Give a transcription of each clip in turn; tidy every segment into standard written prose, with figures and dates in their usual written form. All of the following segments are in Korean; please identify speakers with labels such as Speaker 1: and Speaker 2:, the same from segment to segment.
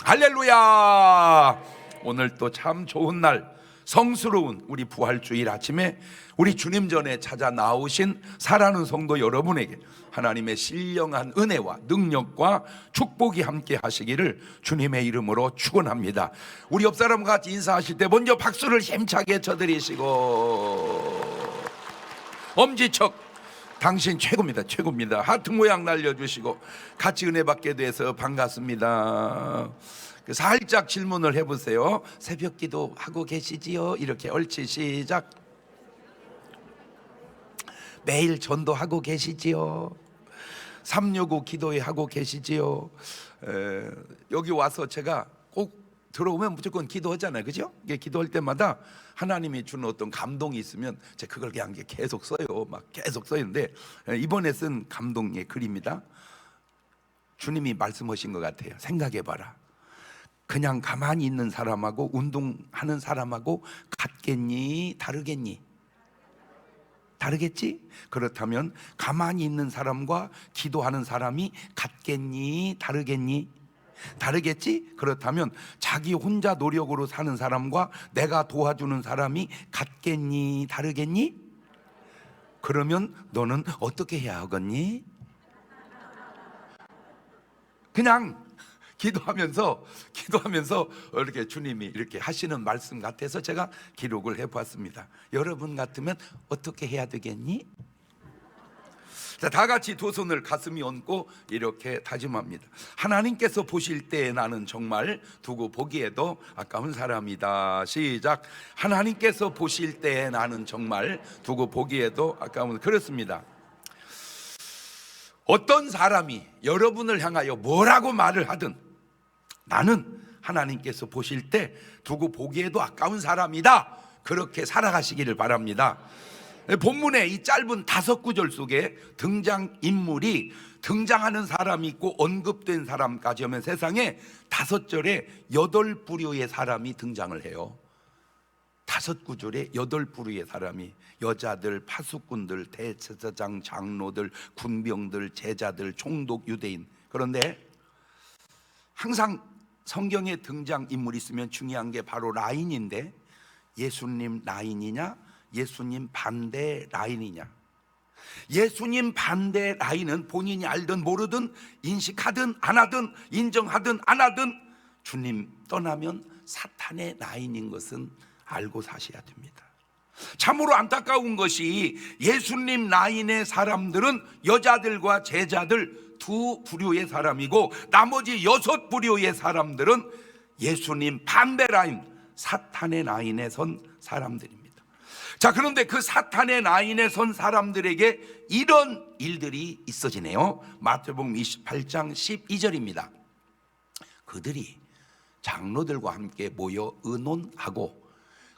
Speaker 1: 할렐루야. 오늘 또 참 좋은 날, 성스러운 우리 부활주일 아침에 우리 주님 전에 찾아 나오신 사랑하는 성도 여러분에게 하나님의 신령한 은혜와 능력과 축복이 함께 하시기를 주님의 이름으로 축원합니다. 우리 옆 사람과 같이 인사하실 때 먼저 박수를 힘차게 쳐드리시고, 엄지척 당신 최고입니다. 최고입니다. 하트 모양 날려주시고, 같이 은혜 받게 돼서 반갑습니다. 살짝 질문을 해보세요. 새벽 기도 하고 계시지요? 이렇게 옳지, 시작. 매일 전도하고 계시지요? 365 기도회 하고 계시지요? 여기 와서 제가 꼭 들어오면 무조건 기도하잖아요, 그죠? 기도할 때마다 하나님이 주는 어떤 감동이 있으면 제가 그걸 그냥 계속 써요. 막 계속 써요인데, 이번에 쓴 감동의 글입니다. 주님이 말씀하신 것 같아요. 생각해봐라. 그냥 가만히 있는 사람하고 운동하는 사람하고 같겠니? 다르겠니? 다르겠지? 그렇다면 가만히 있는 사람과 기도하는 사람이 같겠니? 다르겠니? 다르겠지? 그렇다면 자기 혼자 노력으로 사는 사람과 내가 도와주는 사람이 같겠니? 다르겠니? 그러면 너는 어떻게 해야 하겠니? 그냥 기도하면서 이렇게 주님이 이렇게 하시는 말씀 같아서 제가 기록을 해보았습니다. 여러분 같으면 어떻게 해야 되겠니? 자, 다 같이 두 손을 가슴에 얹고 이렇게 다짐합니다. 하나님께서 보실 때 나는 정말 두고 보기에도 아까운 사람이다. 시작. 하나님께서 보실 때 나는 정말 두고 보기에도 아까운. 그렇습니다. 어떤 사람이 여러분을 향하여 뭐라고 말을 하든 나는 하나님께서 보실 때 두고 보기에도 아까운 사람이다. 그렇게 살아가시기를 바랍니다. 본문의 이 짧은 5구절 속에 등장인물이, 등장하는 사람이 있고 언급된 사람까지 하면 세상에 5절에 8부류의 사람이 등장을 해요. 5구절에 8부류의 사람이, 여자들, 파수꾼들, 대제사장, 장로들, 군병들, 제자들, 총독, 유대인. 그런데 항상 성경에 등장인물이 있으면 중요한 게 바로 라인인데, 예수님 라인이냐 예수님 반대 라인이냐. 예수님 반대 라인은 본인이 알든 모르든, 인식하든 안 하든, 인정하든 안 하든 주님 떠나면 사탄의 라인인 것은 알고 사셔야 됩니다. 참으로 안타까운 것이 예수님 라인의 사람들은 여자들과 제자들 2부류의 사람이고, 나머지 6부류의 사람들은 예수님 반대 라인, 사탄의 라인에 선 사람들입니다. 자, 그런데 그 사탄의 라인에 선 사람들에게 이런 일들이 있어지네요. 마태복음 28장 12절입니다. 그들이 장로들과 함께 모여 의논하고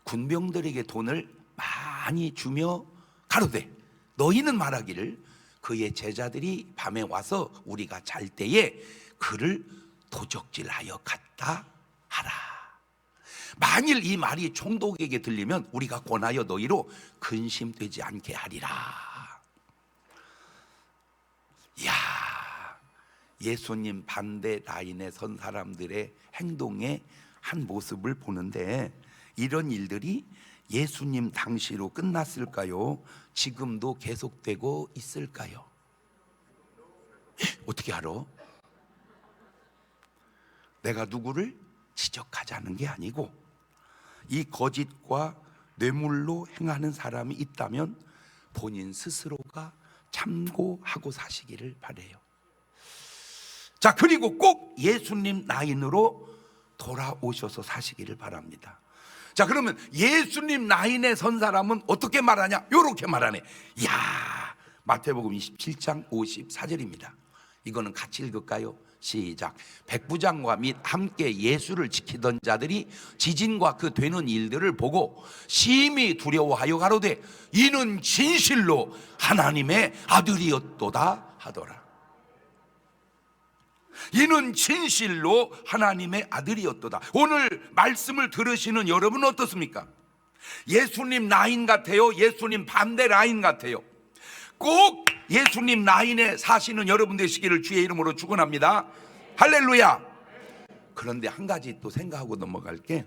Speaker 1: 군병들에게 돈을 많이 주며 가로되 너희는 말하기를 그의 제자들이 밤에 와서 우리가 잘 때에 그를 도적질하여 갔다 하라. 만일 이 말이 총독에게 들리면 우리가 권하여 너희로 근심되지 않게 하리라. 이야, 예수님 반대 라인에 선 사람들의 행동의 한 모습을 보는데, 이런 일들이 예수님 당시로 끝났을까요? 지금도 계속되고 있을까요? 어떻게 알아? 내가 누구를 지적하자는 게 아니고, 이 거짓과 뇌물로 행하는 사람이 있다면 본인 스스로가 참고하고 사시기를 바라요. 자, 그리고 꼭 예수님 라인으로 돌아오셔서 사시기를 바랍니다. 자, 그러면 예수님 라인에 선 사람은 어떻게 말하냐? 이렇게 말하네. 이야, 마태복음 27장 54절입니다. 이거는 같이 읽을까요? 시작. 백부장과 및 함께 예수를 지키던 자들이 지진과 그 되는 일들을 보고 심히 두려워하여 가로되 이는 진실로 하나님의 아들이었도다 하더라. 이는 진실로 하나님의 아들이었도다. 오늘 말씀을 들으시는 여러분은 어떻습니까? 예수님 라인 같아요? 예수님 반대 라인 같아요? 꼭 예수님 라인에 사시는 여러분 되시기를 주의 이름으로 축원합니다. 할렐루야. 그런데 한 가지 또 생각하고 넘어갈게.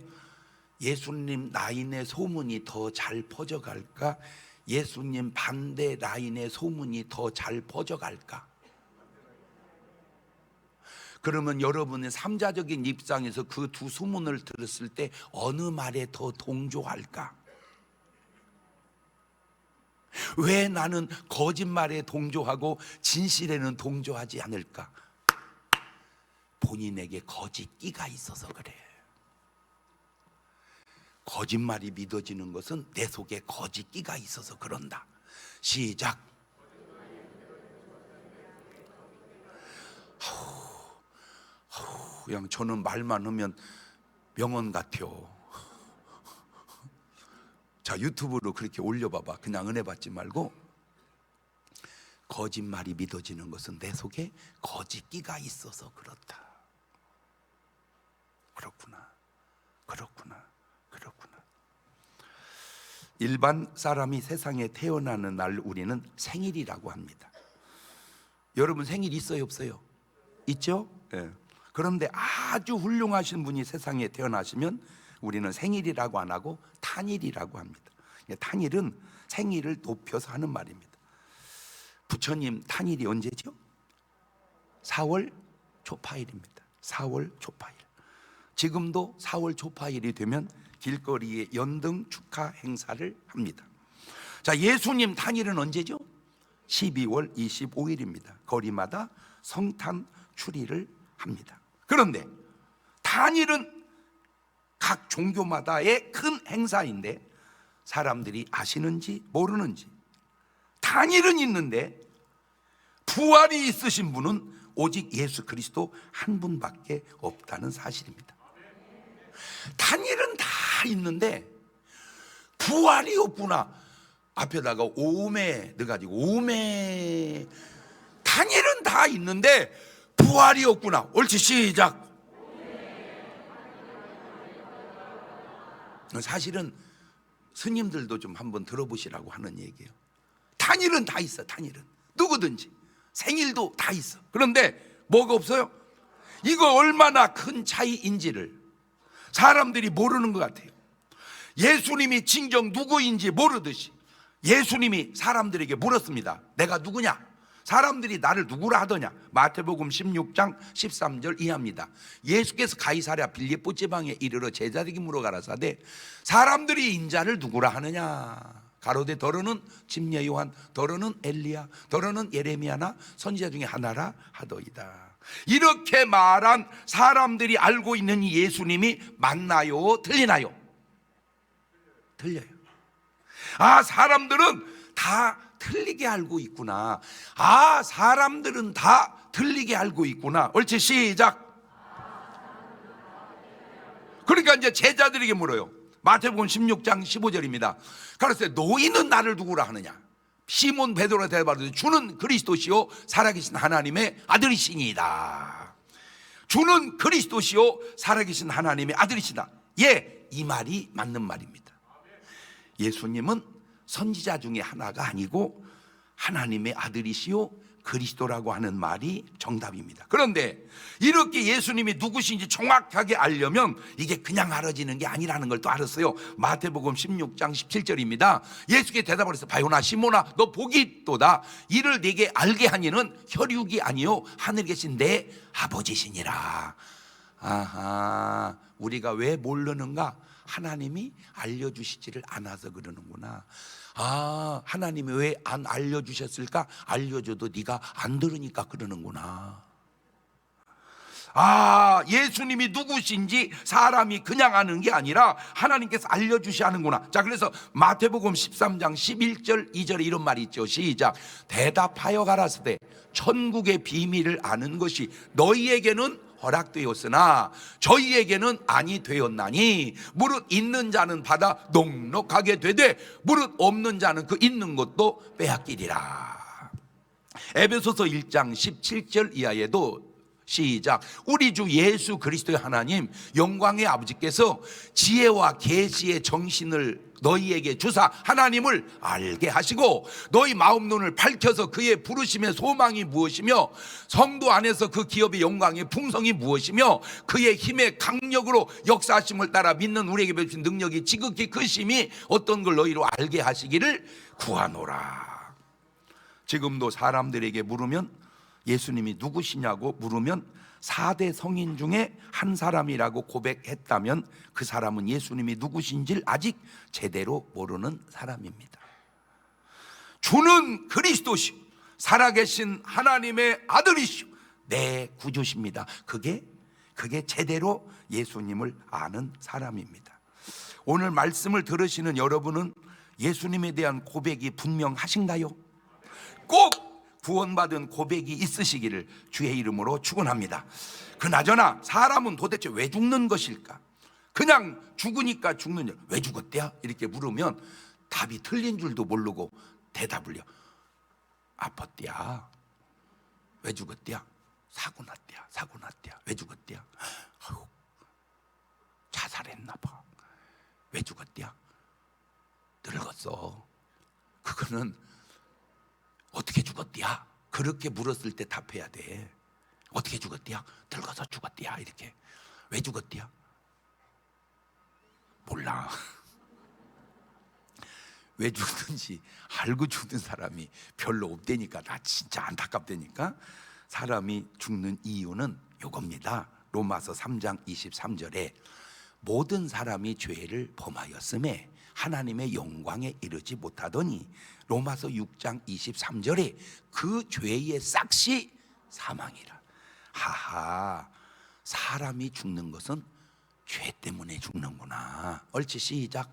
Speaker 1: 예수님 라인의 소문이 더 잘 퍼져갈까? 예수님 반대 라인의 소문이 더 잘 퍼져갈까? 그러면 여러분의 삼자적인 입장에서 그 두 소문을 들었을 때 어느 말에 더 동조할까? 왜 나는 거짓말에 동조하고 진실에는 동조하지 않을까? 본인에게 거짓기가 있어서 그래. 거짓말이 믿어지는 것은 내 속에 거짓기가 있어서 그런다. 시작. 그냥 저는 말만 하면 명언 같아요. 자, 유튜브로 그렇게 올려봐봐. 그냥 은혜 받지 말고. 거짓말이 믿어지는 것은 내 속에 거짓기가 있어서 그렇다. 그렇구나. 일반 사람이 세상에 태어나는 날 우리는 생일이라고 합니다. 여러분 생일 있어요, 없어요? 있죠? 예. 그런데 아주 훌륭하신 분이 세상에 태어나시면 우리는 생일이라고 안 하고 탄일이라고 합니다. 탄일은 생일을 높여서 하는 말입니다. 부처님 탄일이 언제죠? 4월 초파일입니다. 4월 초파일. 지금도 4월 초파일이 되면 길거리에 연등 축하 행사를 합니다. 자, 예수님 탄일은 언제죠? 12월 25일입니다. 거리마다 성탄 추리를 합니다. 그런데 탄일은 각 종교마다의 큰 행사인데 사람들이 아시는지 모르는지 탄일은 있는데 부활이 있으신 분은 오직 예수 그리스도 한 분밖에 없다는 사실입니다. 탄일은 다 있는데 부활이 없구나. 앞에다가 오메 넣어가지고 오메. 탄일은 다 있는데 부활이 없구나. 옳지, 시작. 사실은 스님들도 좀 한번 들어보시라고 하는 얘기예요. 탄일은 다 있어. 탄일은 누구든지 생일도 다 있어. 그런데 뭐가 없어요? 이거 얼마나 큰 차이인지를 사람들이 모르는 것 같아요. 예수님이 진정 누구인지 모르듯이 예수님이 사람들에게 물었습니다. 내가 누구냐? 사람들이 나를 누구라 하더냐? 마태복음 16장 13절 이하입니다. 예수께서 가이사랴 빌립보 지방에 이르러 제자들에게 물어가라사대 사람들이 인자를 누구라 하느냐? 가로되 더러는 침례 요한, 더러는 엘리야, 더러는 예레미야나 선지자 중에 하나라 하더이다. 이렇게 말한 사람들이 알고 있는 이 예수님이 맞나요? 틀리나요? 틀려요. 아, 사람들은 다 틀리게 알고 있구나. 아, 사람들은 다 틀리게 알고 있구나. 옳지, 시작. 그러니까 이제 제자들에게 물어요. 마태복음 16장 15절입니다. 가로되 너희는 나를 누구라 하느냐? 시몬 베드로가 대답하되 주는 그리스도시요 살아계신 하나님의 아들이시니이다. 주는 그리스도시요 살아계신 하나님의 아들이시다. 예, 이 말이 맞는 말입니다. 예수님은 선지자 중에 하나가 아니고 하나님의 아들이시요 그리스도라고 하는 말이 정답입니다. 그런데 이렇게 예수님이 누구신지 정확하게 알려면 이게 그냥 알아지는 게 아니라는 걸 또 알았어요. 마태복음 16장 17절입니다. 예수께 대답을 해서 바요나 시몬아 너 복이 있도다. 이를 네게 알게 하니는 혈육이 아니요 하늘에 계신 내 아버지시니라. 아하, 우리가 왜 모르는가? 하나님이 알려주시지를 않아서 그러는구나. 아, 하나님이 왜 안 알려주셨을까? 알려줘도 네가 안 들으니까 그러는구나. 아, 예수님이 누구신지 사람이 그냥 아는 게 아니라 하나님께서 알려주셔야 하는구나. 자, 그래서 마태복음 13장 11절 2절에 이런 말이 있죠. 시작. 대답하여 가라사대 천국의 비밀을 아는 것이 너희에게는 허락되었으나 저희에게는 아니 되었나니 무릇 있는 자는 받아 넉넉하게 되되 무릇 없는 자는 그 있는 것도 빼앗기리라. 에베소서 1장 17절 이하에도 시작. 우리 주 예수 그리스도의 하나님 영광의 아버지께서 지혜와 계시의 정신을 너희에게 주사 하나님을 알게 하시고 너희 마음 눈을 밝혀서 그의 부르심의 소망이 무엇이며 성도 안에서 그 기업의 영광의 풍성이 무엇이며 그의 힘의 강력으로 역사하심을 따라 믿는 우리에게 베푸신 능력이 지극히 크심이 어떤 걸 너희로 알게 하시기를 구하노라. 지금도 사람들에게 물으면 예수님이 누구시냐고 물으면 4대 성인 중에 한 사람이라고 고백했다면 그 사람은 예수님이 누구신지를 아직 제대로 모르는 사람입니다. 주는 그리스도시오 살아계신 하나님의 아들이시오 내 구주십니다. 그게 제대로 예수님을 아는 사람입니다. 오늘 말씀을 들으시는 여러분은 예수님에 대한 고백이 분명하신가요? 꼭 구원받은 고백이 있으시기를 주의 이름으로 축원합니다. 그나저나 사람은 도대체 왜 죽는 것일까? 그냥 죽으니까 죽느냐? 왜 죽었대야? 이렇게 물으면 답이 틀린 줄도 모르고 대답을요. 아팠대야. 왜 죽었대야? 사고 났대야. 왜 죽었대야? 자살했나 봐. 왜 죽었대야? 늙었어. 그거는 어떻게 죽었대야? 그렇게 물었을 때 답해야 돼. 어떻게 죽었대야? 늙어서 죽었대야. 이렇게. 왜 죽었대야? 몰라. 왜 죽는지 알고 죽는 사람이 별로 없다니까. 나 진짜 안타깝다니까. 사람이 죽는 이유는 요겁니다. 로마서 3장 23절에 모든 사람이 죄를 범하였음에 하나님의 영광에 이르지 못하더니 로마서 6장 23절에 그 죄의 싹이 사망이라. 하하, 사람이 죽는 것은 죄 때문에 죽는구나. 옳지, 시작.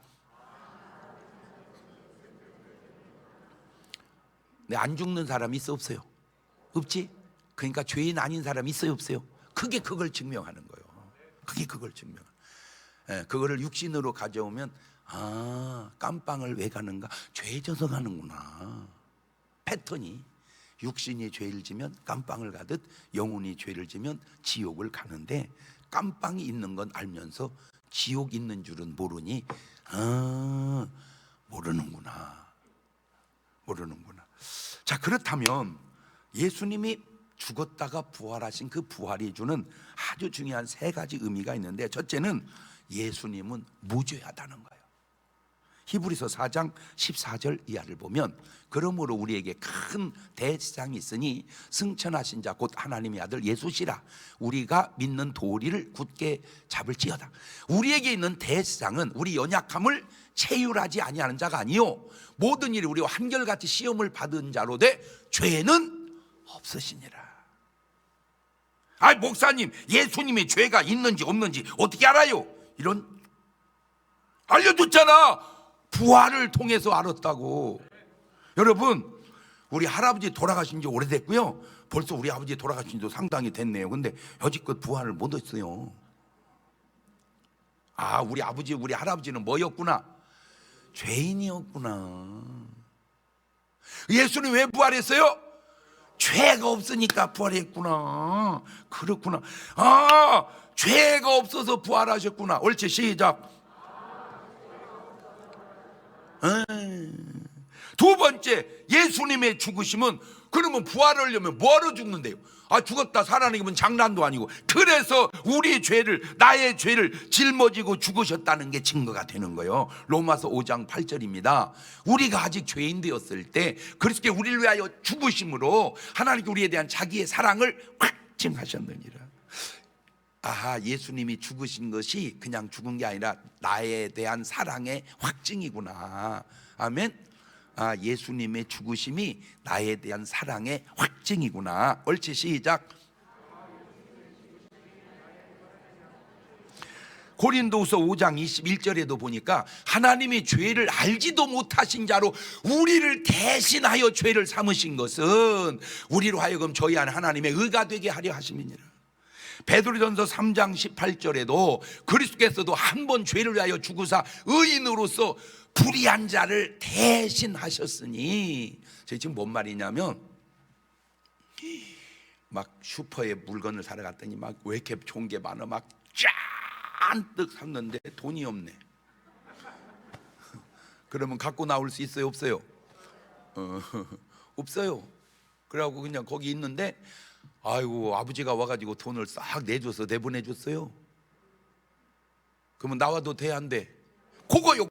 Speaker 1: 근데 안 죽는 사람이 있어 없어요? 없지? 그러니까 죄인 아닌 사람이 있어요 없어요? 그게 그걸 증명하는 거예요. 그게 그걸 증명하는 거예요. 그거를 육신으로 가져오면 깜빵을 왜 가는가? 죄 져서 가는구나. 패턴이 육신이 죄를 지면 깜빵을 가듯 영혼이 죄를 지면 지옥을 가는데 깜빵이 있는 건 알면서 지옥 있는 줄은 모르니 모르는구나. 자, 그렇다면 예수님이 죽었다가 부활하신 그 부활이 주는 아주 중요한 3가지 의미가 있는데, 첫째는 예수님은 무죄하다는 거예요. 히브리서 4장 14절 이하를 보면 그러므로 우리에게 큰 대제사장이 있으니 승천하신 자 곧 하나님의 아들 예수시라. 우리가 믿는 도리를 굳게 잡을지어다. 우리에게 있는 대제사장은 우리 연약함을 체휼하지 아니하는 자가 아니요 모든 일이 우리와 한결같이 시험을 받은 자로 돼 죄는 없으시니라. 목사님, 예수님의 죄가 있는지 없는지 어떻게 알아요? 이런, 알려줬잖아. 부활을 통해서 알았다고. 여러분, 우리 할아버지 돌아가신 지 오래됐고요. 벌써 우리 아버지 돌아가신 지도 상당히 됐네요. 근데 여지껏 부활을 못 했어요. 우리 아버지, 우리 할아버지는 뭐였구나? 죄인이었구나. 예수님 왜 부활했어요? 죄가 없으니까 부활했구나. 그렇구나. 죄가 없어서 부활하셨구나. 옳지, 시작. 두 번째, 예수님의 죽으심은 그러면 부활하려면 뭐하러 죽는데요? 죽었다 살아나기면 장난도 아니고, 그래서 우리 죄를, 나의 죄를 짊어지고 죽으셨다는 게 증거가 되는 거예요. 로마서 5장 8절입니다. 우리가 아직 죄인 되었을 때 그리스도께 우리를 위하여 죽으심으로 하나님께 우리에 대한 자기의 사랑을 확증하셨느니라. 예수님이 죽으신 것이 그냥 죽은 게 아니라 나에 대한 사랑의 확증이구나. 아멘. 예수님의 죽으심이 나에 대한 사랑의 확증이구나. 옳지, 시작. 고린도후서 5장 21절에도 보니까 하나님이 죄를 알지도 못하신 자로 우리를 대신하여 죄를 삼으신 것은 우리로 하여금 저희 안에 하나님의 의가 되게 하려 하심이니라. 베드로전서 3장 18절에도 그리스도께서도 한 번 죄를 위하여 죽으사 의인으로서 불의한 자를 대신하셨으니, 지금 뭔 말이냐면 막 슈퍼에 물건을 사러 갔더니 막 왜 이렇게 좋은 게 많아, 막 잔뜩 샀는데 돈이 없네. 그러면 갖고 나올 수 있어요, 없어요? 없어요. 그래갖고 그냥 거기 있는데, 아이고, 아버지가 와가지고 돈을 싹 내줘서 내보내줬어요. 그러면 나와도 돼, 안 돼? 그거요.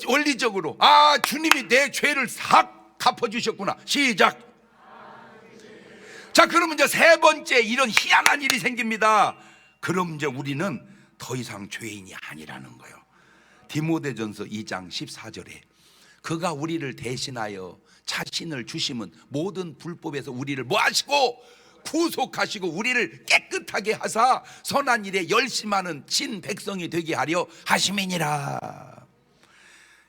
Speaker 1: 원리적으로, 아, 주님이 내 죄를 싹 갚아주셨구나. 시작. 자, 그러면 이제 세 번째 이런 희한한 일이 생깁니다. 그럼 이제 우리는 더 이상 죄인이 아니라는 거예요. 디모데전서 2장 14절에 그가 우리를 대신하여 자신을 주심은 모든 불법에서 우리를 뭐 하시고? 구속하시고 우리를 깨끗하게 하사 선한 일에 열심하는 진 백성이 되게 하려 하심이니라.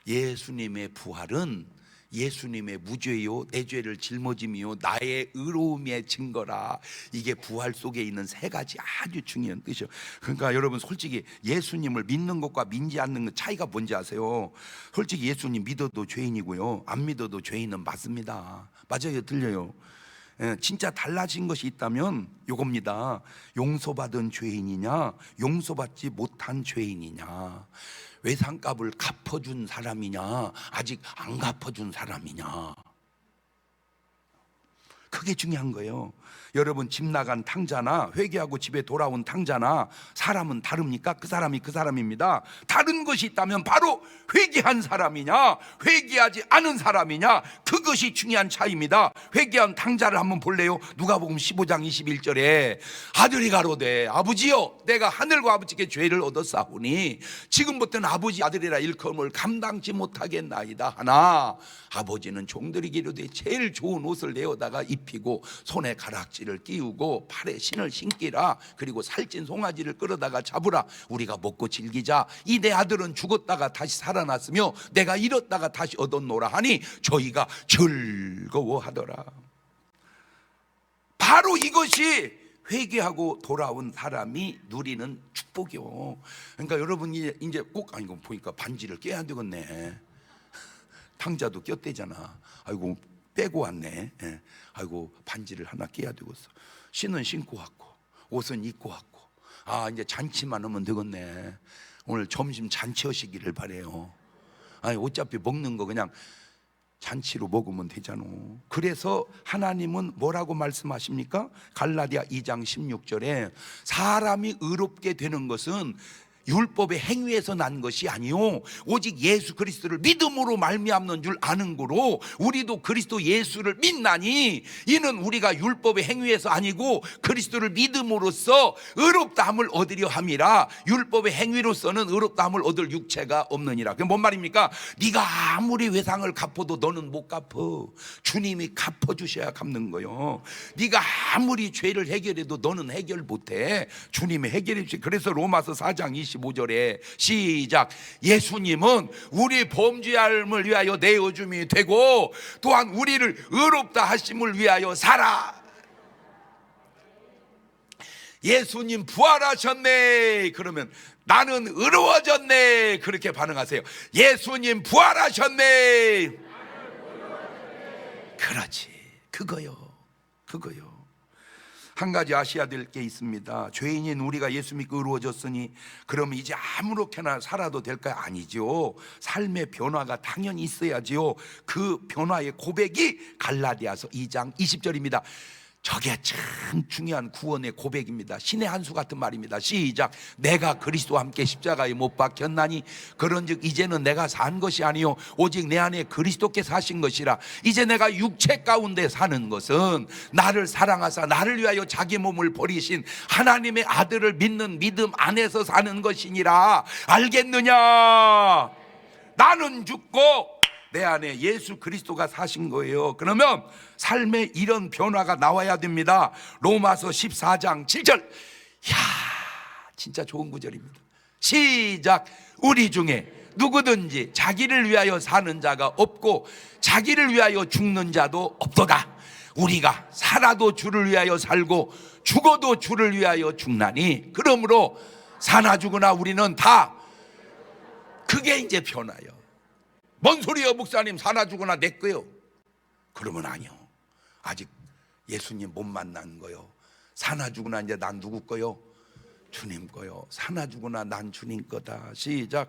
Speaker 1: 예수님의 부활은 예수님의 무죄요 내 죄를 짊어짐이요 나의 의로움의 증거라. 이게 부활 속에 있는 세 가지 아주 중요한 뜻이요. 그러니까 여러분, 솔직히 예수님을 믿는 것과 믿지 않는 것 차이가 뭔지 아세요? 솔직히 예수님 믿어도 죄인이고요, 안 믿어도 죄인은 맞습니다. 맞아요, 들려요? 진짜 달라진 것이 있다면 요겁니다. 용서받은 죄인이냐, 용서받지 못한 죄인이냐, 외상값을 갚아준 사람이냐, 아직 안 갚아준 사람이냐, 그게 중요한 거예요. 여러분, 집 나간 탕자나 회개하고 집에 돌아온 탕자나 사람은 다릅니까? 그 사람이 그 사람입니다. 다른 것이 있다면 바로 회개한 사람이냐, 회개하지 않은 사람이냐, 그것이 중요한 차이입니다. 회개한 탕자를 한번 볼래요? 누가복음 15장 21절에 아들이 가로되 아버지여, 내가 하늘과 아버지께 죄를 얻었사오니 지금부터는 아버지 아들이라 일컬음을 감당치 못하겠나이다 하나 아버지는 종들이 기르되 제일 좋은 옷을 내어다가 입히고 손에 가락지를 끼우고 팔에 신을 신기라. 그리고 살찐 송아지를 끌어다가 잡으라. 우리가 먹고 즐기자. 이 내 아들은 죽었다가 다시 살아났으며 내가 잃었다가 다시 얻었노라 하니 저희가 즐거워하더라. 바로 이것이 회개하고 돌아온 사람이 누리는 축복이요. 그러니까 여러분이 이제 꼭, 아이고 보니까 반지를 껴야 되겠네. 탕자도 꼈대잖아. 아이고 빼고 왔네. 아이고 반지를 하나 끼야 되겠어. 신은 신고 왔고 옷은 입고 왔고, 아 이제 잔치만 하면 되겠네. 오늘 점심 잔치하시기를 바래요. 아니 어차피 먹는 거 그냥 잔치로 먹으면 되잖아. 그래서 하나님은 뭐라고 말씀하십니까? 갈라디아 2장 16절에 사람이 의롭게 되는 것은 율법의 행위에서 난 것이 아니요 오직 예수 그리스도를 믿음으로 말미암는 줄 아는 거로 우리도 그리스도 예수를 믿나니 이는 우리가 율법의 행위에서 아니고 그리스도를 믿음으로써 의롭다함을 얻으려 함이라. 율법의 행위로서는 의롭다함을 얻을 육체가 없느니라. 그게 뭔 말입니까? 네가 아무리 외상을 갚아도 너는 못 갚어. 주님이 갚아주셔야 갚는 거요. 네가 아무리 죄를 해결해도 너는 해결 못해. 주님이 해결해 주시. 그래서 로마서 4장 25절에 시작. 예수님은 우리 범죄함을 위하여 내어줌이 되고 또한 우리를 의롭다 하심을 위하여 살아. 예수님 부활하셨네. 그러면 나는 의로워졌네. 그렇게 반응하세요. 예수님 부활하셨네. 그렇지. 그거요. 한 가지 아셔야 될 게 있습니다. 죄인인 우리가 예수 믿고 의로워졌으니 그러면 이제 아무렇게나 살아도 될까요? 아니죠. 삶의 변화가 당연히 있어야지요. 그 변화의 고백이 갈라디아서 2장 20절입니다. 저게 참 중요한 구원의 고백입니다. 신의 한 수 같은 말입니다. 시작. 내가 그리스도와 함께 십자가에 못 박혔나니 그런즉 이제는 내가 산 것이 아니요 오직 내 안에 그리스도께 사신 것이라. 이제 내가 육체 가운데 사는 것은 나를 사랑하사 나를 위하여 자기 몸을 버리신 하나님의 아들을 믿는 믿음 안에서 사는 것이니라. 알겠느냐? 나는 죽고 내 안에 예수 그리스도가 사신 거예요. 그러면 삶에 이런 변화가 나와야 됩니다. 로마서 14장 7절. 이야, 진짜 좋은 구절입니다. 시작. 우리 중에 누구든지 자기를 위하여 사는 자가 없고 자기를 위하여 죽는 자도 없도다. 우리가 살아도 주를 위하여 살고 죽어도 주를 위하여 죽나니 그러므로 사나 죽으나 우리는 다. 그게 이제 변화예요. 뭔 소리예요 목사님? 사나 죽으나 내 거요. 그러면 아니요, 아직 예수님 못 만난 거요. 사나 죽으나 이제 난 누구 거요? 주님 거요. 사나 죽으나 난 주님 거다. 시작.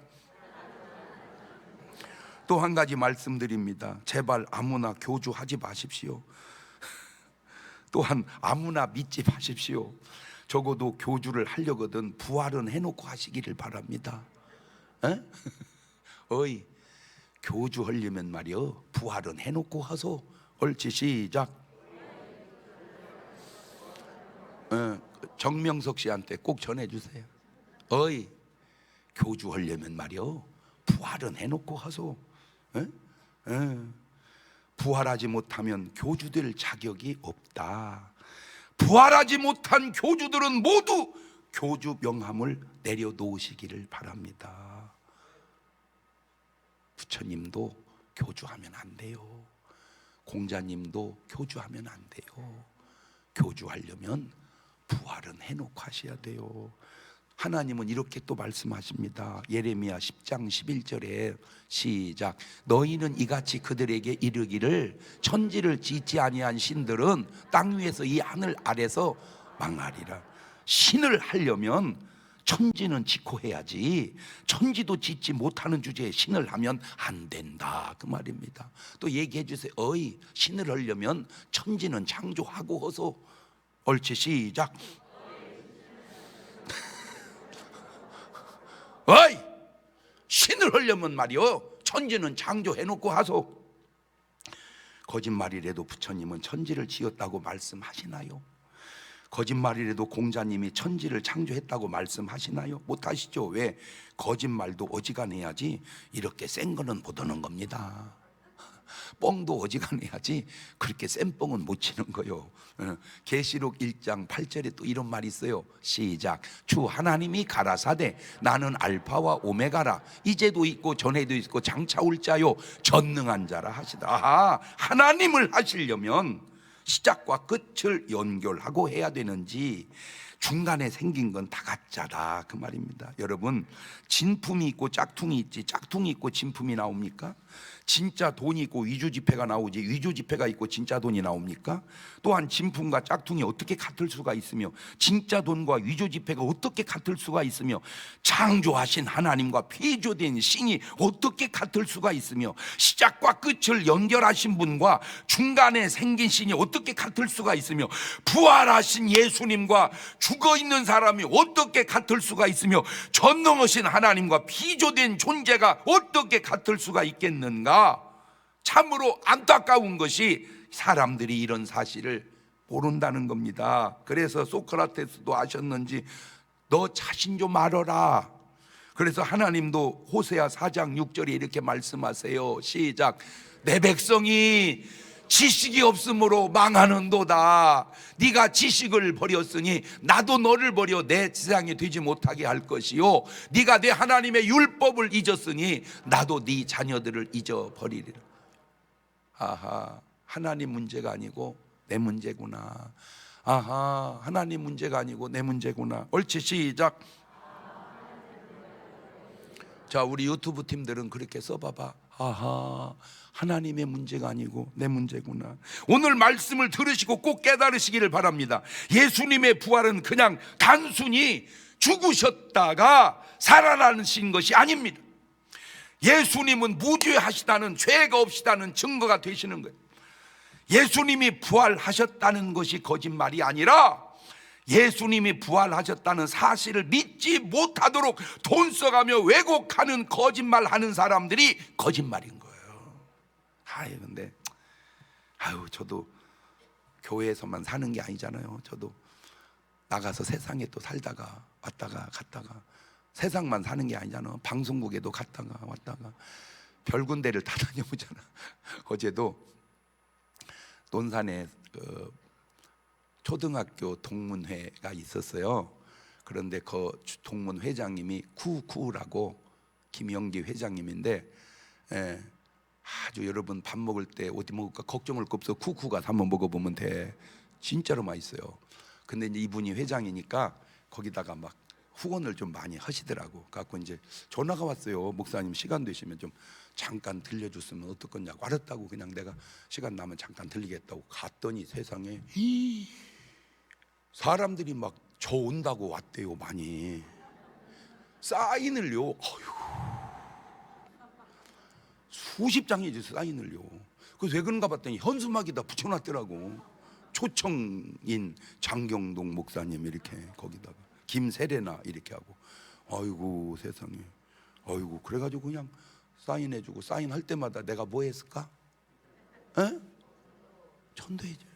Speaker 1: 또 한 가지 말씀드립니다. 제발 아무나 교주하지 마십시오. 또한 아무나 믿지 마십시오. 적어도 교주를 하려거든 부활은 해놓고 하시기를 바랍니다. 에? 어이, 교주 하려면 말이요, 부활은 해놓고 하소. 옳지, 시작. 정명석 씨한테 꼭 전해주세요. 어이, 교주 하려면 말이요, 부활은 해놓고 하소. 부활하지 못하면 교주 될 자격이 없다. 부활하지 못한 교주들은 모두 교주 명함을 내려놓으시기를 바랍니다. 부처님도 교주하면 안 돼요. 공자님도 교주하면 안 돼요. 교주하려면 부활은 해놓고 하셔야 돼요. 하나님은 이렇게 또 말씀하십니다. 예레미야 10장 11절에 시작. 너희는 이같이 그들에게 이르기를 천지를 짓지 아니한 신들은 땅 위에서 이 하늘 아래서 망하리라. 신을 하려면 천지는 짓고 해야지, 천지도 짓지 못하는 주제에 신을 하면 안 된다, 그 말입니다. 또 얘기해 주세요. 어이, 신을 하려면 천지는 창조하고 허소. 옳지, 시작. 어이, 신을 하려면 말이요, 천지는 창조해놓고 하소. 거짓말이라도 부처님은 천지를 지었다고 말씀하시나요? 거짓말이라도 공자님이 천지를 창조했다고 말씀하시나요? 못하시죠. 왜? 거짓말도 어지간해야지 이렇게 센 거는 못 오는 겁니다. 뻥도 어지간해야지 그렇게 센 뻥은 못 치는 거요. 계시록 1장 8절에 또 이런 말이 있어요. 시작. 주 하나님이 가라사대 나는 알파와 오메가라. 이제도 있고 전에도 있고 장차 올 자요 전능한 자라 하시다. 아하, 하나님을 하시려면 시작과 끝을 연결하고 해야 되는지 중간에 생긴 건 다 가짜다, 그 말입니다. 여러분, 진품이 있고 짝퉁이 있지 짝퉁이 있고 진품이 나옵니까? 진짜 돈이 있고 위조지폐가 나오지 위조지폐가 있고 진짜 돈이 나옵니까? 또한 진품과 짝퉁이 어떻게 같을 수가 있으며 진짜 돈과 위조지폐가 어떻게 같을 수가 있으며 창조하신 하나님과 피조된 신이 어떻게 같을 수가 있으며 시작과 끝을 연결하신 분과 중간에 생긴 신이 어떻게 같을 수가 있으며 부활하신 예수님과 죽어있는 사람이 어떻게 같을 수가 있으며 전능하신 하나님과 피조된 존재가 어떻게 같을 수가 있겠는가? 참으로 안타까운 것이 사람들이 이런 사실을 모른다는 겁니다. 그래서 소크라테스도 아셨는지 너 자신 좀 알아라. 그래서 하나님도 호세아 4장 6절에 이렇게 말씀하세요. 시작. 내 백성이 지식이 없으므로 망하는도다. 네가 지식을 버렸으니 나도 너를 버려 내 지상이 되지 못하게 할 것이요 네가 내 하나님의 율법을 잊었으니 나도 네 자녀들을 잊어버리리라. 아하, 하나님 문제가 아니고 내 문제구나. 아하, 하나님 문제가 아니고 내 문제구나. 옳지, 시작. 자, 우리 유튜브 팀들은 그렇게 써봐봐. 아하, 하나님의 문제가 아니고 내 문제구나. 오늘 말씀을 들으시고 꼭 깨달으시기를 바랍니다. 예수님의 부활은 그냥 단순히 죽으셨다가 살아나신 것이 아닙니다. 예수님은 무죄하시다는, 죄가 없시다는 증거가 되시는 거예요. 예수님이 부활하셨다는 것이 거짓말이 아니라 예수님이 부활하셨다는 사실을 믿지 못하도록 돈 써가며 왜곡하는 거짓말하는 사람들이 거짓말인 거예요. 근데 저도 교회에서만 사는 게 아니잖아요. 저도 나가서 세상에 또 살다가 왔다가 갔다가 세상만 사는 게 아니잖아요. 방송국에도 갔다가 왔다가 별 군데를 다 다녀보잖아. 어제도 논산에 초등학교 동문회가 있었어요. 그런데 그 동문 회장님이 쿠쿠라고 김영기 회장님인데, 아주 여러분 밥 먹을 때 어디 먹을까 걱정할 거 없어. 쿠쿠 가서 한번 먹어보면 돼. 진짜로 맛있어요. 근데 이제 이분이 회장이니까 거기다가 막 후원을 좀 많이 하시더라고. 갖고 이제 전화가 왔어요. 목사님 시간 되시면 좀 잠깐 들려줬으면 어떻겠냐고. 알았다고 그냥 내가 시간 나면 잠깐 들리겠다고 갔더니 세상에 사람들이 막 저 온다고 왔대요. 많이 사인을요. 수십 장이지 사인을요. 그래서 왜 그런가 봤더니 현수막에다 붙여놨더라고. 초청인 장경동 목사님 이렇게 거기다가 김세레나 이렇게 하고. 아이고 세상에. 아이고 그래가지고 그냥 사인해주고 사인할 때마다 내가 뭐 했을까? 에? 전도해줘.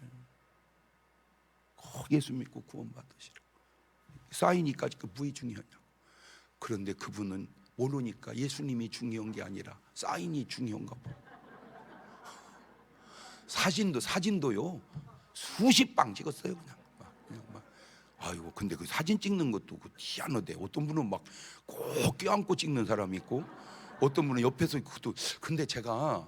Speaker 1: 꼭 예수 믿고 구원 받으시라. 사인이까지 그 무엇이 중요하냐고. 그런데 그분은 모르니까 예수님이 중요한 게 아니라 사인이 중요한가 봐. 사진도요 수십 방 찍었어요. 그냥 막. 아이고 근데 그 사진 찍는 것도 그 희한하대. 어떤 분은 막 꼭 껴안고 찍는 사람이 있고, 어떤 분은 옆에서 그것도. 근데 제가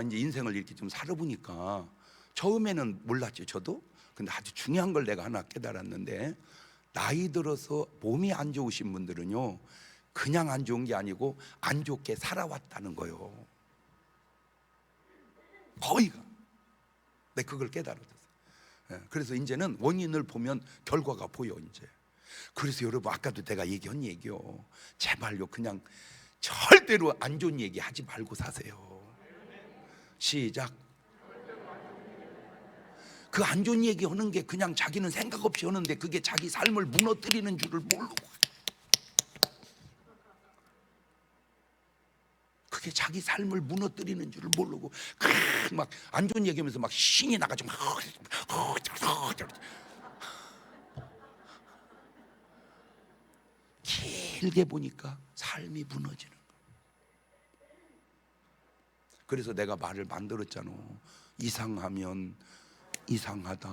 Speaker 1: 이제 인생을 이렇게 좀 살아보니까 처음에는 몰랐죠 저도. 근데 아주 중요한 걸 내가 하나 깨달았는데, 나이 들어서 몸이 안 좋으신 분들은요 그냥 안 좋은 게 아니고 안 좋게 살아왔다는 거예요. 거의가. 내가 그걸 깨달았어요. 그래서 이제는 원인을 보면 결과가 보여 이제. 그래서 여러분 아까도 내가 얘기한 얘기요. 제발요 그냥 절대로 안 좋은 얘기 하지 말고 사세요. 시작. 그 안 좋은 얘기 하는 게 그냥 자기는 생각 없이 하는데 그게 자기 삶을 무너뜨리는 줄을 모르고, 그게 자기 삶을 무너뜨리는 줄을 모르고 막 안 좋은 얘기하면서 막 신이 나가지고 막 길게 보니까 삶이 무너지는 거야. 그래서 내가 말을 만들었잖아. 이상하면 이상하다.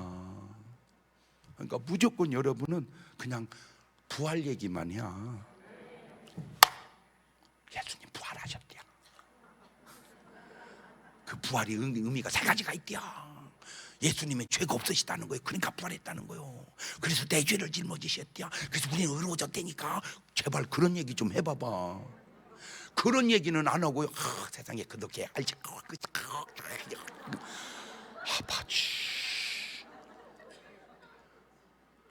Speaker 1: 그러니까 무조건 여러분은 그냥 부활 얘기만 해야. 예수님 부활하셨대요. 그 부활이 의미가 세 가지가 있대요. 예수님의 죄가 없으시다는 거예요. 그러니까 부활했다는 거예요. 그래서 내 죄를 짊어지셨대요. 그래서 우리는 의로워졌다니까. 제발 그런 얘기 좀 해봐봐. 그런 얘기는 안 하고요. 세상에 그렇게 알지. 아파지.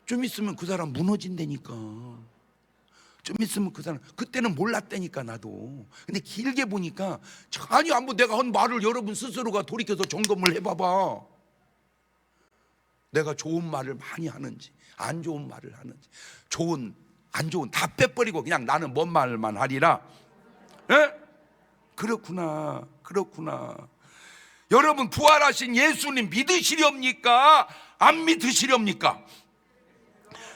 Speaker 1: 좀 있으면 그 사람 무너진다니까. 좀 있으면 그 사람, 그때는 몰랐다니까 나도. 근데 길게 보니까 아니 한번 내가 한 말을 여러분 스스로가 돌이켜서 점검을 해봐봐. 내가 좋은 말을 많이 하는지 안 좋은 말을 하는지, 좋은 안 좋은 다 빼버리고 그냥 나는 뭔 말만 하리라. 에? 그렇구나. 여러분 부활하신 예수님 믿으시렵니까? 안 믿으시렵니까?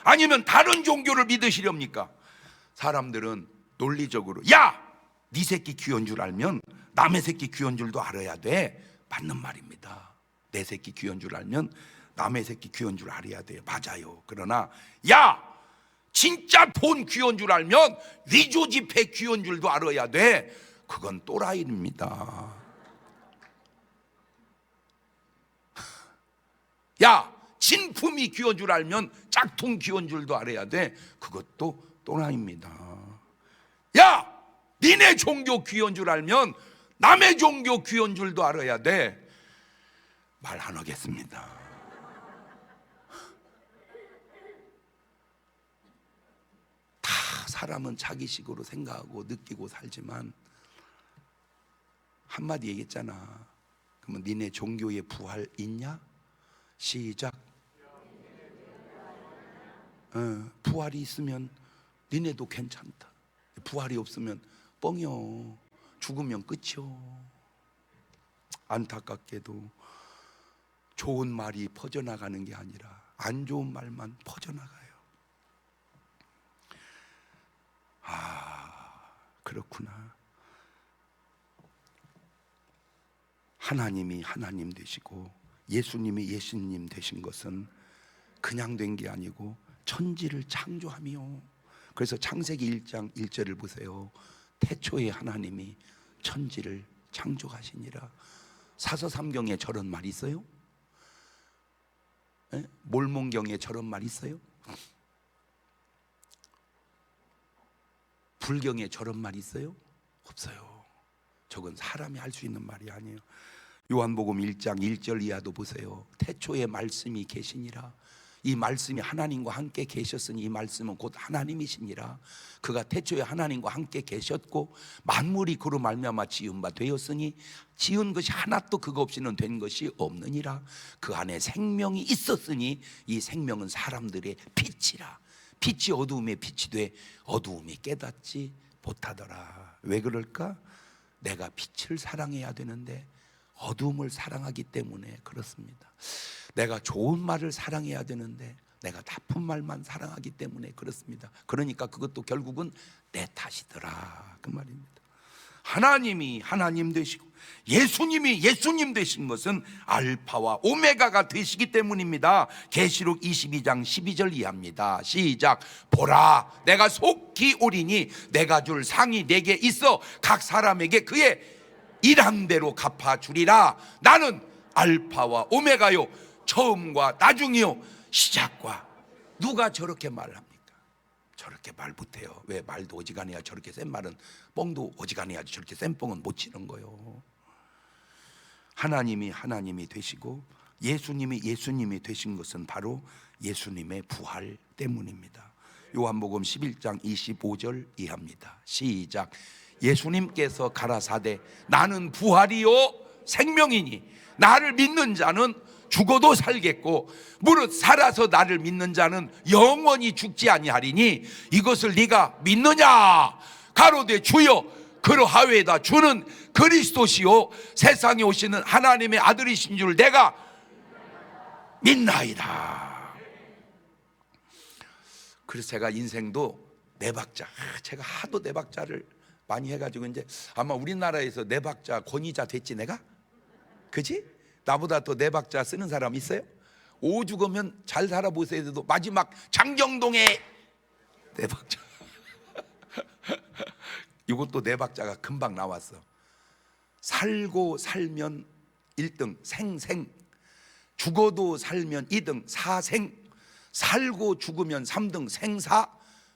Speaker 1: 아니면 다른 종교를 믿으시렵니까? 사람들은 논리적으로 야! 네 새끼 귀여운 줄 알면 남의 새끼 귀여운 줄도 알아야 돼. 맞는 말입니다. 내 새끼 귀여운 줄 알면 남의 새끼 귀여운 줄 알아야 돼요. 맞아요. 그러나 야! 진짜 돈 귀여운 줄 알면 위조지폐 귀여운 줄도 알아야 돼. 그건 또라이입니다. 야! 진품이 귀여운 줄 알면 짝퉁 귀여운 줄도 알아야 돼. 그것도 또라이입니다. 야! 니네 종교 귀여운 줄 알면 남의 종교 귀여운 줄도 알아야 돼. 말 안 하겠습니다. 다 사람은 자기식으로 생각하고 느끼고 살지만 한마디 얘기했잖아. 그러면 니네 종교에 부활 있냐? 시작. 부활이 있으면 니네도 괜찮다. 부활이 없으면 뻥이요. 죽으면 끝이요. 안타깝게도 좋은 말이 퍼져나가는 게 아니라 안 좋은 말만 퍼져나가요. 그렇구나. 하나님이 하나님 되시고 예수님이 예수님 되신 것은 그냥 된 게 아니고 천지를 창조하며, 그래서 창세기 1장 1절을 보세요. 태초에 하나님이 천지를 창조하시니라. 사서삼경에 저런 말 있어요? 몰몬경에 저런 말 있어요? 불경에 저런 말이 있어요? 없어요. 저건 사람이 할 수 있는 말이 아니에요. 요한복음 1장 1절 이하도 보세요. 태초에 말씀이 계시니라. 이 말씀이 하나님과 함께 계셨으니 이 말씀은 곧 하나님이시니라. 그가 태초에 하나님과 함께 계셨고 만물이 그로 말미암아 지은 바 되었으니 지은 것이 하나도 그거 없이는 된 것이 없느니라. 그 안에 생명이 있었으니 이 생명은 사람들의 빛이라. 빛이 어두움에 빛이 돼 어두움이 깨닫지 못하더라. 왜 그럴까? 내가 빛을 사랑해야 되는데 어두움을 사랑하기 때문에 그렇습니다. 내가 좋은 말을 사랑해야 되는데 내가 나쁜 말만 사랑하기 때문에 그렇습니다. 그러니까 그것도 결국은 내 탓이더라 그 말입니다. 하나님이 하나님 되시고 예수님이 예수님 되신 것은 알파와 오메가가 되시기 때문입니다. 계시록 22장 12절 이하입니다. 시작. 보라 내가 속히 오리니 내가 줄 상이 내게 있어 각 사람에게 그의 일한 대로 갚아주리라. 나는 알파와 오메가요 처음과 나중이요 시작과. 누가 저렇게 말합니까? 저렇게 말 못해요. 왜? 말도 어지간해야 저렇게 센 말은, 뻥도 어지간해야지 저렇게 센 뻥은 못 치는 거예요. 하나님이 하나님이 되시고 예수님이 예수님이 되신 것은 바로 예수님의 부활 때문입니다. 요한복음 11장 25절 이하입니다. 시작. 예수님께서 가라사대 나는 부활이요 생명이니 나를 믿는 자는 죽어도 살겠고 무릇 살아서 나를 믿는 자는 영원히 죽지 아니하리니 이것을 네가 믿느냐? 가로되 주여 그러하외다. 주는 그리스도시요 세상에 오시는 하나님의 아들이신 줄 내가 믿나이다. 그래서 제가 인생도 네 박자, 제가 하도 네 박자를 많이 해가지고 이제 아마 우리나라에서 네 박자 권위자 됐지 내가? 그지? 나보다 더 네 박자 쓰는 사람 있어요? 오 죽으면 잘 살아보세요 해도 마지막 장정동의 네 박자 이것도 네 박자가 금방 나왔어. 살고 살면 1등 생생, 죽어도 살면 2등 사생, 살고 죽으면 3등 생사,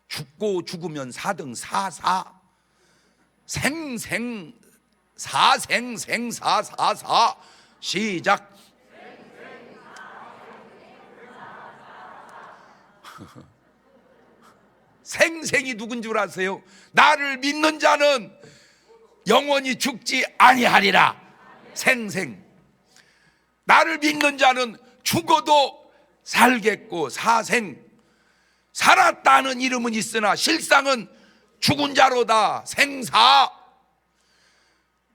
Speaker 1: 죽고 죽으면 4등 사사, 생생 사생 생사 사사. 시작. 생생이 누군 줄 아세요? 나를 믿는 자는 영원히 죽지 아니하리라. 생생. 나를 믿는 자는 죽어도 살겠고 사생. 살았다는 이름은 있으나 실상은 죽은 자로다. 생사.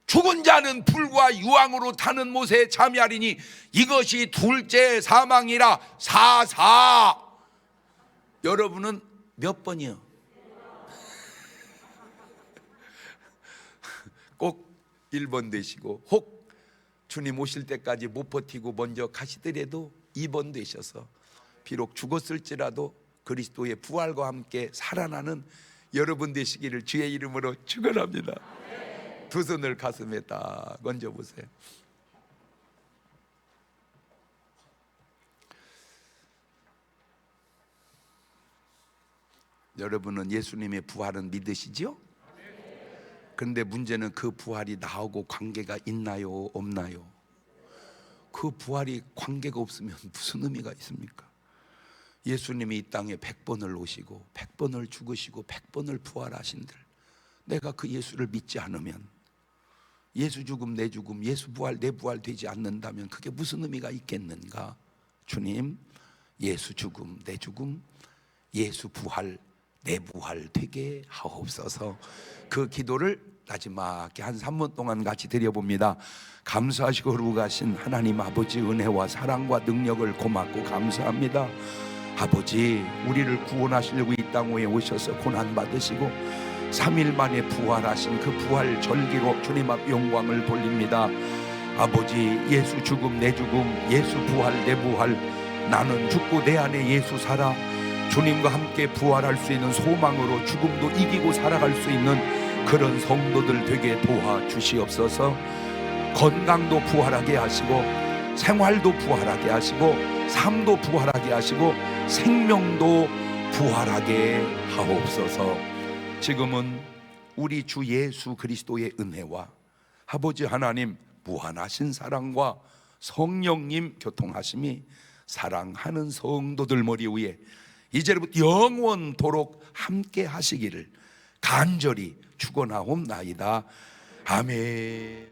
Speaker 1: 죽은 자는 불과 유황으로 타는 못에 참여하리니 이것이 둘째 사망이라. 사사. 여러분은 몇 번이요? 꼭 1번 되시고 혹 주님 오실 때까지 못 버티고 먼저 가시더라도 2번 되셔서 비록 죽었을지라도 그리스도의 부활과 함께 살아나는 여러분 되시기를 주의 이름으로 축원합니다. 두 손을 가슴에 딱 얹어보세요. 여러분은 예수님의 부활은 믿으시죠? 그런데 문제는 그 부활이 나하고 관계가 있나요? 없나요? 그 부활이 관계가 없으면 무슨 의미가 있습니까? 예수님이 이 땅에 100번을 오시고 100번을 죽으시고 100번을 부활하신들, 내가 그 예수를 믿지 않으면, 예수 죽음 내 죽음, 예수 부활 내 부활 되지 않는다면 그게 무슨 의미가 있겠는가? 주님, 예수 죽음 내 죽음, 예수 부활 내 부활 되게 하옵소서. 그 기도를 마지막에 한 3분 동안 같이 드려봅니다. 감사하시고 거룩하신 하나님 아버지, 은혜와 사랑과 능력을 고맙고 감사합니다. 아버지, 우리를 구원하시려고 이 땅에 오셔서 고난받으시고 3일 만에 부활하신 그 부활 절기로 주님 앞 영광을 돌립니다. 아버지, 예수 죽음 내 죽음, 예수 부활 내 부활, 나는 죽고 내 안에 예수 살아 주님과 함께 부활할 수 있는 소망으로 죽음도 이기고 살아갈 수 있는 그런 성도들 되게 도와주시옵소서. 건강도 부활하게 하시고 생활도 부활하게 하시고 삶도 부활하게 하시고 생명도 부활하게 하옵소서. 지금은 우리 주 예수 그리스도의 은혜와 아버지 하나님 무한하신 사랑과 성령님 교통하심이 사랑하는 성도들 머리 위에 이제부터 영원토록 함께 하시기를 간절히 축원하옵나이다. 아멘.